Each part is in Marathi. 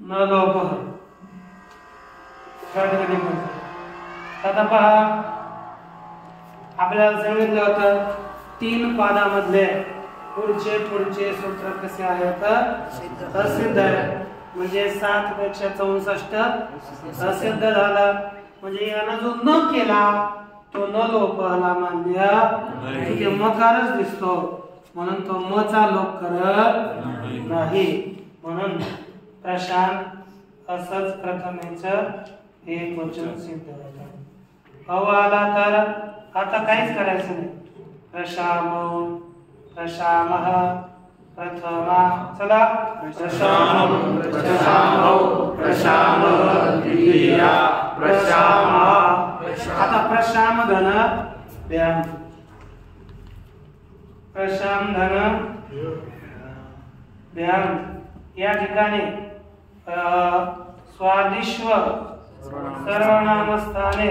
न लोप आता पहा आपल्याला सांगितलं होतं 3 पादामधले पुढचे सूत्र कसे आहेत असिद्ध आहे म्हणजे 7 पेक्षा 64 असिद्ध झाला म्हणजे यानं जो न केला तो न लोपाला मान्य तिथे मकारच दिसतो म्हणून तो मचा लोप करत नाही म्हणून प्रशांत असंच प्रथमेचं एक वचन सिद्ध होतं आला तर आता काहीच करायचं नाही प्रशामो प्रशामः प्रथमा चला प्रशामो प्रशामः द्वितीया प्रशामः आता प्रशाम धन व्याम प्रशाम धन व्याम या ठिकाणी स्वादिश्व सर्वनामस्थाने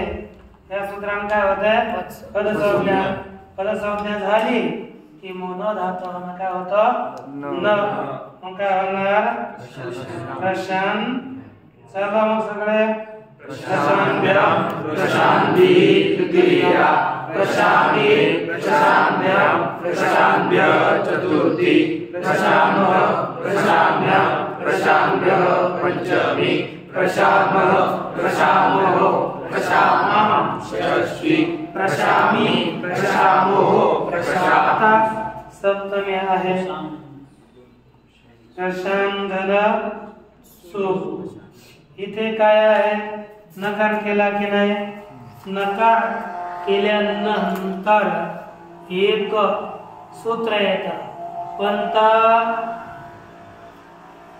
या सूत्रांत काय होतंय पदसंज्ञा झाली की मोनो धातू काय होतं न मग काय होणार प्रशांत चला मग सगळे प्रशांभ्याम प्रशांती तृतीया प्रशांती प्रशांभ्याम प्रशांभ्य चतुर्थी प्रशामः प्रशाम्याम प्रशाम्य पंचमी प्रशामः प्रशामो प्रशामाम षष्ठी प्रशामी प्रशामो प्रशाता सप्तमी आहे प्रशांधन सु इथे काय आहे नकार केला की नाही नकार केल्यानंतर एक सूत्र येतं कोणता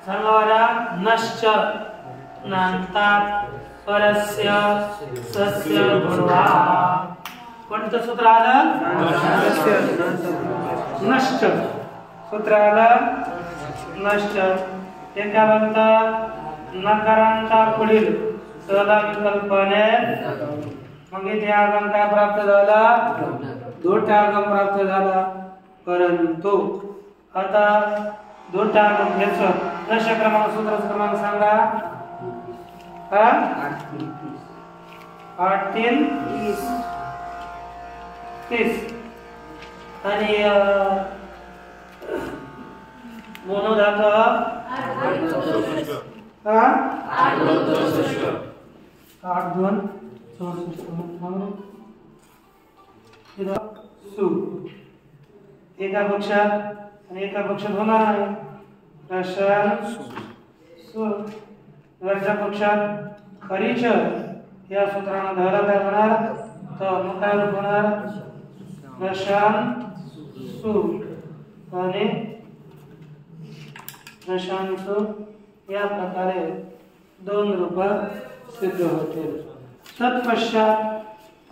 सांगा नश्च नंतात परस्य सस्य गुरुवा कोणतं सूत्र आलं नष्ट सूत्र आलं नष्ट ते काय म्हणतात नकारांचा पुढील सला विकल्पाने मग इथे आगम काय प्राप्त झाला दोटा आगम प्राप्त झाला परंतु आता दोटा आगम घ्यायचं नष्ट क्रमांक सूत्र क्रमांक सांगा 8 3 30 आणि मोनो धातू 8 2 सु एका पक्षात आणि एका पक्षात होणार आहे प्रशांत सु वरच्या पक्षात खरीच या सूत्राने धरला काय होणार तर मग काय होणार प्रशांत सु आणि प्रशांत सु या प्रकारे 2 रूप सिद्ध होतील तत्पश्चात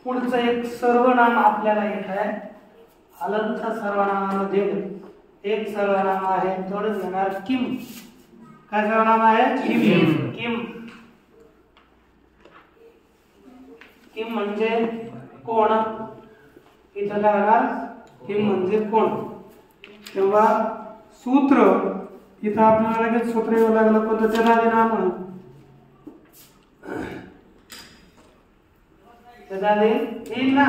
पुढचं एक सर्वनाम आपल्याला येत आहे हलंत सर्वनामामध्ये एक सर्वनाम आहे थोडं घेणार किम काय सर्वनाम आहे किम किम किम म्हणजे कोण इथं काय होणार किम म्हणजे कोण तेव्हा सूत्र इथं आपल्याला लगेच सूत्र येऊ लागलं कोणतं त्याला नाम येईल ना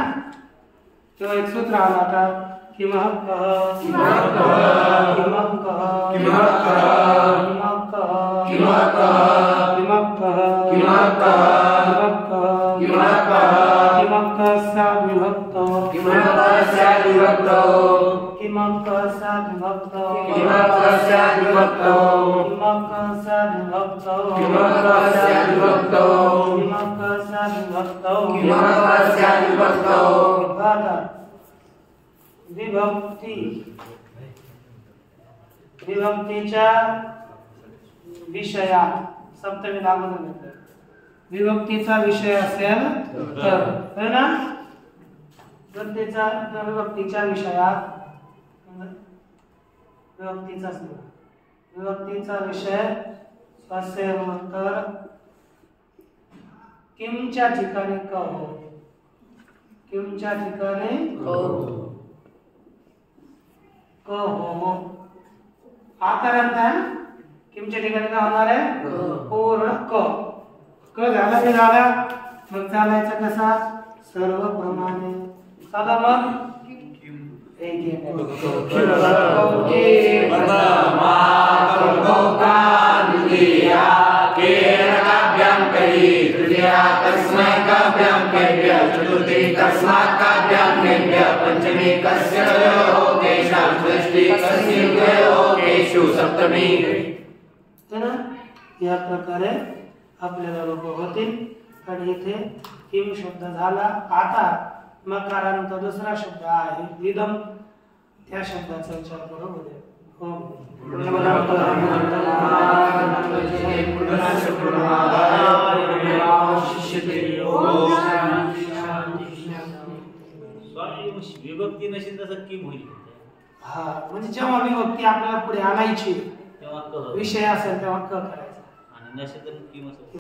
तेव्हा एक सूत्र आला आता किमः कः किमः कः किमः कः किमः कः किमः कः किमः कः किमः कः किमः कः किमः कः सा विभक्त किमः कः सा विभक्त किमः कः सा विभक्त किमः कः सा विभक्त किमः कः सा विभक्त किमः कः सा विभक्त किमः कः सा विभक्त किमः कः सा विभक्त विभक्ती विभक्तीच्या विषयात सप्तमी लागून विभक्तीचा विषय असेल तर है ना विभक्तीच्या विषयात विभक्तीचा विषय असेल तर किमच्या ठिकाणी क हो किमच्या ठिकाणी क हो आकार आहे किमच्या ठिकाणी काय होणार आहे पूर्ण क क झाला की झाला मग चालायचं कसा सर्व प्रमाणे चला मग या प्रकारे आपल्याला रूप होतील आणि इथे किम शब्द झाला आता मकारांत दुसरा शब्द आहे विदम त्या शब्दाचा विचार करू उद्या विभक्ती नसेल तसं किम होईल हा म्हणजे जेव्हा विभक्ती आपल्याला पुढे आणायची तेव्हा विषय असेल तेव्हा क करायचा आणि नसेल तर किम असेल